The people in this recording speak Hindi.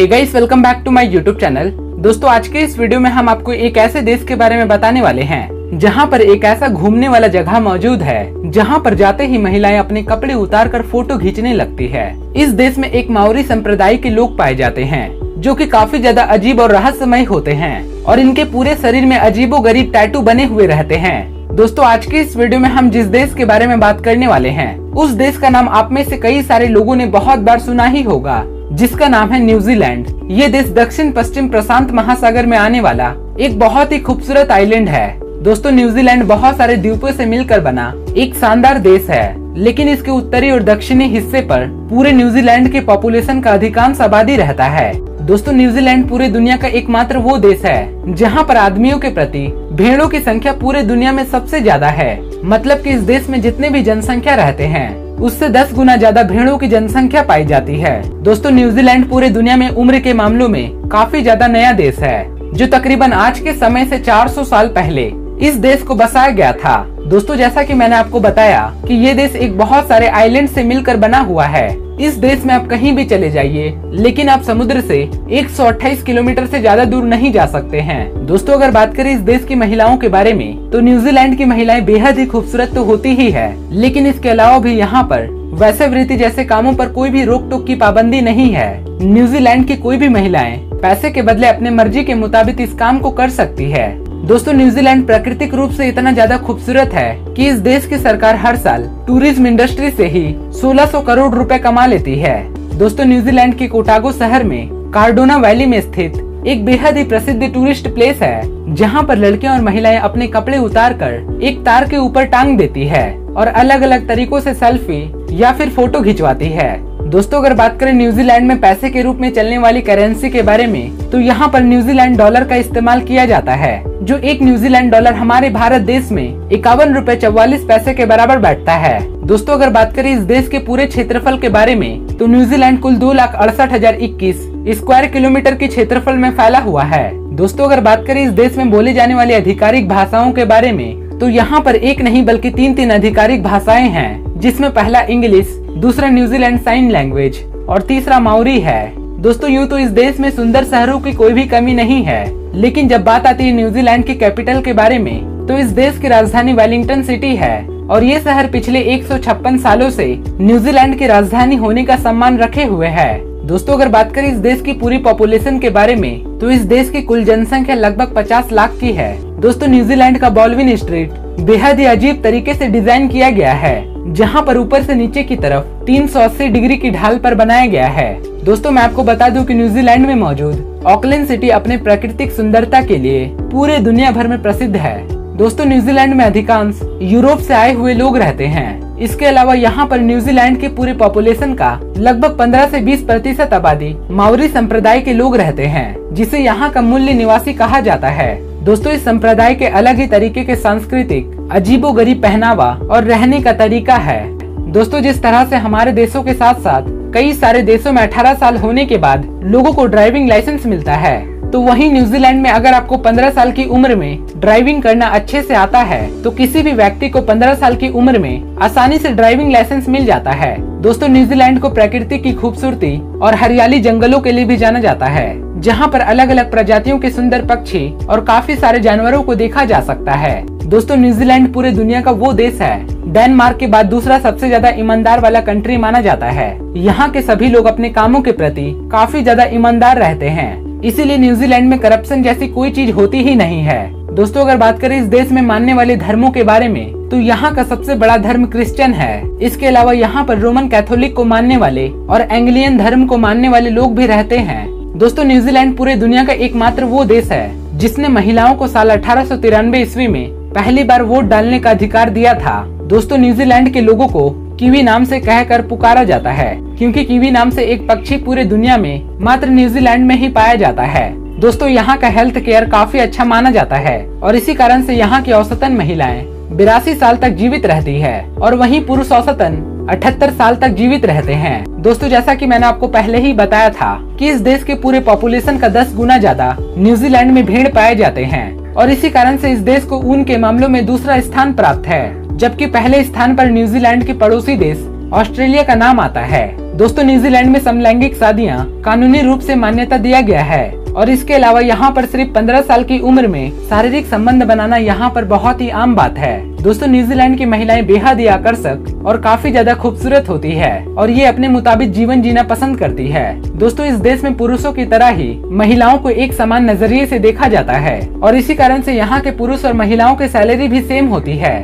Hey guys, welcome back to my YouTube channel. दोस्तों, आज के इस वीडियो में हम आपको एक ऐसे देश के बारे में बताने वाले हैं जहां पर एक ऐसा घूमने वाला जगह मौजूद है जहां पर जाते ही महिलाएं अपने कपड़े उतार कर फोटो खींचने लगती है। इस देश में एक माओरी संप्रदाय के लोग पाए जाते हैं जो कि काफी ज्यादा अजीब और रहस्यमय होते हैं और इनके पूरे शरीर में अजीबोगरीब टैटू बने हुए रहते हैं। दोस्तों, आज के इस वीडियो में हम जिस देश के बारे में बात करने वाले हैं उस देश का नाम आप में से कई सारे लोगों ने बहुत बार सुना ही होगा, जिसका नाम है न्यूजीलैंड। ये देश दक्षिण पश्चिम प्रशांत महासागर में आने वाला एक बहुत ही खूबसूरत आइलैंड है। दोस्तों, न्यूजीलैंड बहुत सारे द्वीपों से मिलकर बना एक शानदार देश है, लेकिन इसके उत्तरी और दक्षिणी हिस्से पर पूरे न्यूजीलैंड के पॉपुलेशन का अधिकांश आबादी रहता है। दोस्तों, न्यूजीलैंड पूरे दुनिया का एकमात्र वो देश है जहां पर आदमियों के प्रति भेड़ों की संख्या पूरे दुनिया में सबसे ज्यादा है। मतलब कि इस देश में जितने भी जनसंख्या रहते हैं उससे 10 गुना ज्यादा भेड़ों की जनसंख्या पाई जाती है। दोस्तों, न्यूजीलैंड पूरे दुनिया में उम्र के मामलों में काफी ज्यादा नया देश है, जो तकरीबन आज के समय से 400 साल पहले इस देश को बसाया गया था। दोस्तों, जैसा कि मैंने आपको बताया कि ये देश एक बहुत सारे आइलैंड से मिलकर बना हुआ है। इस देश में आप कहीं भी चले जाइए, लेकिन आप समुद्र से 128 किलोमीटर से ज्यादा दूर नहीं जा सकते हैं। दोस्तों, अगर बात करें इस देश की महिलाओं के बारे में, तो न्यूजीलैंड की महिलाएं बेहद ही खूबसूरत तो होती ही है, लेकिन इसके अलावा भी यहाँ पर वैश्यावृत्ति जैसे कामों पर कोई भी रोक टोक की पाबंदी नहीं है। न्यूजीलैंड की कोई भी महिलाएं पैसे के बदले अपने मर्जी के मुताबिक इस काम को कर सकती है। दोस्तों, न्यूजीलैंड प्राकृतिक रूप से इतना ज्यादा खूबसूरत है कि इस देश की सरकार हर साल टूरिज्म इंडस्ट्री से ही 1600 करोड़ रुपए कमा लेती है। दोस्तों, न्यूजीलैंड के कोटागो शहर में कार्डोना वैली में स्थित एक बेहद ही प्रसिद्ध टूरिस्ट प्लेस है, जहां पर लड़कियां और महिलाएं अपने कपड़े उतार कर एक तार के ऊपर टांग देती है और अलग अलग तरीकों से सेल्फी या फिर फोटो खिंचवाती है। दोस्तों, अगर बात करें न्यूजीलैंड में पैसे के रूप में चलने वाली करेंसी के बारे में, तो यहाँ पर न्यूजीलैंड डॉलर का इस्तेमाल किया जाता है, जो एक न्यूजीलैंड डॉलर हमारे भारत देश में 51 रुपए 44 पैसे के बराबर बैठता है। दोस्तों, अगर बात करें इस देश के पूरे क्षेत्रफल के बारे में, तो न्यूजीलैंड कुल 2,68,021 स्क्वायर किलोमीटर के क्षेत्रफल में फैला हुआ है। दोस्तों, अगर बात करें इस देश में बोली जाने वाली आधिकारिक भाषाओं के बारे में, तो यहाँ पर एक नहीं बल्कि 3 आधिकारिक भाषाएं हैं, जिसमें पहला इंग्लिश, दूसरा न्यूजीलैंड साइन लैंग्वेज और तीसरा माओरी है। दोस्तों, यूँ तो इस देश में सुंदर शहरों की कोई भी कमी नहीं है, लेकिन जब बात आती है न्यूजीलैंड की कैपिटल के बारे में, तो इस देश की राजधानी वेलिंगटन सिटी है और ये शहर पिछले 156 सालों से न्यूजीलैंड की राजधानी होने का सम्मान रखे हुए है। दोस्तों, अगर बात करें इस देश की पूरी पॉपुलेशन के बारे में, तो इस देश की कुल जनसंख्या लगभग 50 लाख की है। दोस्तों, न्यूजीलैंड का बॉल्विन स्ट्रीट बेहद ही अजीब तरीके से डिजाइन किया गया है, जहां पर ऊपर से नीचे की तरफ 380 डिग्री की ढाल पर बनाया गया है। दोस्तों, मैं आपको बता दूं कि न्यूजीलैंड में मौजूद ऑकलैंड सिटी अपने प्राकृतिक सुंदरता के लिए पूरे दुनिया भर में प्रसिद्ध है। दोस्तों, न्यूजीलैंड में अधिकांश यूरोप से आए हुए लोग रहते हैं। इसके अलावा यहाँ पर न्यूजीलैंड के पूरे पॉपुलेशन का लगभग 15 से 20% आबादी माओरी संप्रदाय के लोग रहते हैं, जिसे यहाँ का मूल निवासी कहा जाता है। दोस्तों, इस संप्रदाय के अलग ही तरीके के सांस्कृतिक अजीबोगरीब पहनावा और रहने का तरीका है। दोस्तों, जिस तरह से हमारे देशों के साथ साथ कई सारे देशों में 18 साल होने के बाद लोगों को ड्राइविंग लाइसेंस मिलता है, तो वहीं न्यूजीलैंड में अगर आपको 15 साल की उम्र में ड्राइविंग करना अच्छे से आता है, तो किसी भी व्यक्ति को 15 साल की उम्र में आसानी से ड्राइविंग लाइसेंस मिल जाता है। दोस्तों, न्यूजीलैंड को प्रकृति की खूबसूरती और हरियाली जंगलों के लिए भी जाना जाता है, जहां पर अलग अलग प्रजातियों के सुंदर पक्षी और काफी सारे जानवरों को देखा जा सकता है। दोस्तों, न्यूजीलैंड पूरे दुनिया का वो देश है डेनमार्क के बाद दूसरा सबसे ज्यादा ईमानदार वाला कंट्री माना जाता है। यहाँ के सभी लोग अपने कामों के प्रति काफी ज्यादा ईमानदार रहते हैं, इसीलिए न्यूजीलैंड में करप्शन जैसी कोई चीज होती ही नहीं है। दोस्तों, अगर बात करें इस देश में मानने वाले धर्मों के बारे में, तो यहाँ का सबसे बड़ा धर्म क्रिश्चियन है। इसके अलावा यहाँ पर रोमन कैथोलिक को मानने वाले और एंग्लियन धर्म को मानने वाले लोग भी रहते हैं। दोस्तों, न्यूजीलैंड पूरे दुनिया का एकमात्र वो देश है जिसने महिलाओं को साल 1893 ईस्वी में पहली बार वोट डालने का अधिकार दिया था। दोस्तों, न्यूजीलैंड के लोगों को कीवी नाम से कहकर पुकारा जाता है, क्योंकि कीवी नाम से एक पक्षी पूरे दुनिया में मात्र न्यूजीलैंड में ही पाया जाता है। दोस्तों, यहाँ का हेल्थ केयर काफी अच्छा माना जाता है और इसी कारण से यहाँ की औसतन महिलाएं 82 साल तक जीवित रहती है और वहीं पुरुष औसतन 78 साल तक जीवित रहते हैं। दोस्तों, जैसा कि मैंने आपको पहले ही बताया था कि इस देश के पूरे पॉपुलेशन का 10 गुना ज्यादा न्यूजीलैंड में भेड़ पाए जाते हैं और इसी कारण से इस देश को ऊन के मामलों में दूसरा स्थान प्राप्त है, जबकि पहले स्थान पर न्यूजीलैंड के पड़ोसी देश ऑस्ट्रेलिया का नाम आता है। दोस्तों न्यूजीलैंड में समलैंगिक शादियां कानूनी रूप से मान्यता दिया गया है और इसके अलावा यहाँ पर सिर्फ 15 साल की उम्र में शारीरिक संबंध बनाना यहाँ पर बहुत ही आम बात है। दोस्तों न्यूजीलैंड की महिलाएं बेहद ही आकर्षक और काफी ज्यादा खूबसूरत होती है और ये अपने मुताबिक जीवन जीना पसंद करती है। दोस्तों इस देश में पुरुषों की तरह ही महिलाओं को एक समान नजरिए से देखा जाता है और इसी कारण से यहाँ के पुरुष और महिलाओं की सैलरी भी सेम होती है।